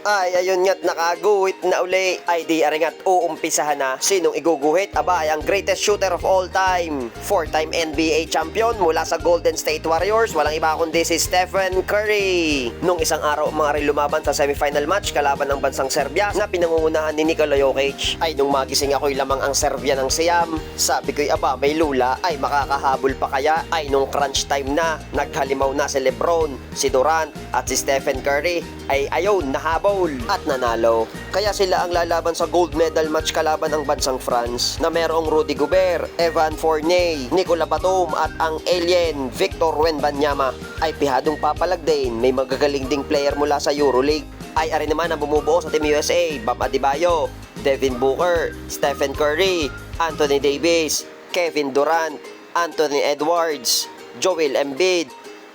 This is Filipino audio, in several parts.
Ay ayun nga't nakaguhit na uli. Ay di aringat uumpisahan na. Sinong iguguhit? Aba ay ang greatest shooter of all time. 4-time NBA champion mula sa Golden State Warriors. Walang iba kundi si Stephen Curry. Nung isang araw mga rin lumaban sa semifinal match kalaban ng bansang Serbia na pinangungunahan ni Nikola Jokic. Ay nung magising ako'y lamang ang Serbia ng Siam. Sabi ko'y aba may lula ay makakahabol pa kaya. Ay nung crunch time na naghalimaw na si Lebron, si Durant at si Stephen Curry ay ayon nahabol at nanalo. Kaya sila ang lalaban sa gold medal match kalaban ng bansang France na merong Rudy Gobert, Evan Fournier, Nicolas Batum at ang alien Victor Wembanyama. Ay pihadong papalag din, may magagaling ding player mula sa EuroLeague. Ay ari naman ang bumubuo sa Team USA, Bam Adebayo, Devin Booker, Stephen Curry, Anthony Davis, Kevin Durant, Anthony Edwards, Joel Embiid,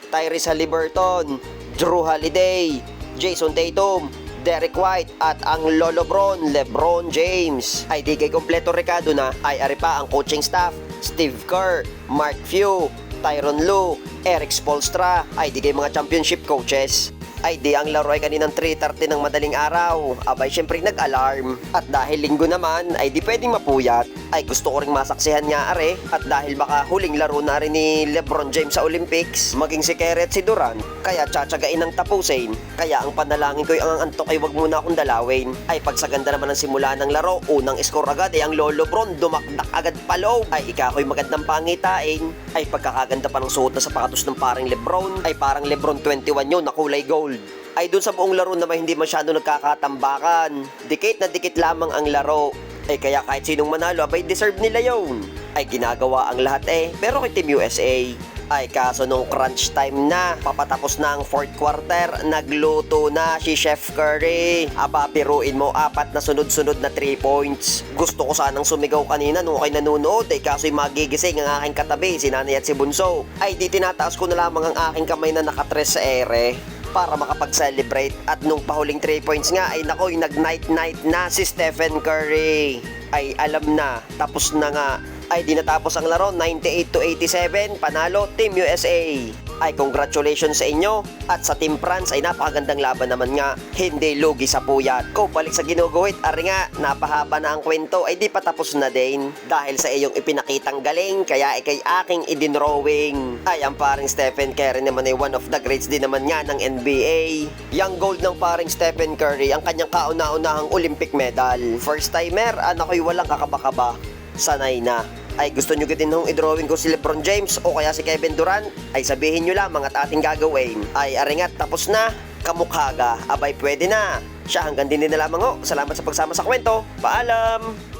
Tyrese Haliburton, Drew Holiday, Jason Tatum, Derek White at ang Lolo Bron, LeBron James. Ay di kay kompleto rekado na ay ari pa ang coaching staff, Steve Kerr, Mark Few, Tyronn Lue, Eric Spoelstra ay di kay mga championship coaches. Ay di ang laro ay kaninang 3:30 ng madaling araw. Abay syempre nag-alarm. At dahil linggo naman ay di pwedeng mapuyat. Ay gusto ko ring masaksihan nga are. At dahil baka huling laro na rin ni LeBron James sa Olympics, maging si Kerry at si Durant, kaya tsatsagain ang tapusin. Kaya ang panalangin ko'y ang antok ay wag muna akong dalawin. Ay pagsaganda naman ng simula ng laro, unang score agad ay ang Lolo Bron dumakdak agad paloob. Ay ikako'y magandang pangitain. Ay pagkakaganda pa ng suot na sapatos ng paring LeBron, ay parang LeBron 21 yun na kulay gold. Ay dun sa buong laro naman hindi masyado nagkakatambakan. Dikit na dikit lamang ang laro. Ay kaya kahit sinong manalo, abay deserve nila yun. Ay ginagawa ang lahat pero kay Team USA. Ay kaso nung crunch time na, papatapos na ang fourth quarter, nagluto na si Chef Curry. Aba piruin mo, 4 na sunod-sunod na 3 points. Gusto ko sanang sumigaw kanina nung ako'y nanonood kaso'y magigising ang aking katabi, si Nanay at si Bunso. Ay di tinataas ko na lamang ang aking kamay na nakatres sa ere para makapag-celebrate. At nung pahuling 3 points nga ay nako'y nag-night-night na si Stephen Curry. Ay alam na, tapos na nga. Ay di natapos ang laro, 98-87, panalo Team USA. Ay congratulations sa inyo. At sa Team France ay napakagandang laban naman nga, hindi lugi sa puyat. Kung balik sa ginuguhit, ari nga, napahaba na ang kwento, ay di pa tapos na din. Dahil sa iyong ipinakitang galing, kaya ikay aking idinrowing. Ay ang paring Stephen Curry naman ay one of the greats din naman nga ng NBA. Yang gold ng paring Stephen Curry, ang kanyang kauna-unahang Olympic medal. First timer, ako'y walang kakaba-kaba. Sanay na. Ay gusto nyo din hong i-drawing ko si LeBron James o kaya si Kevin Durant, ay sabihin nyo lamang at ating gagawin. Ay aringat, tapos na, kamukhaga, abay pwede na. Siya hanggang din na lamang ho. Salamat sa pagsama sa kwento. Paalam!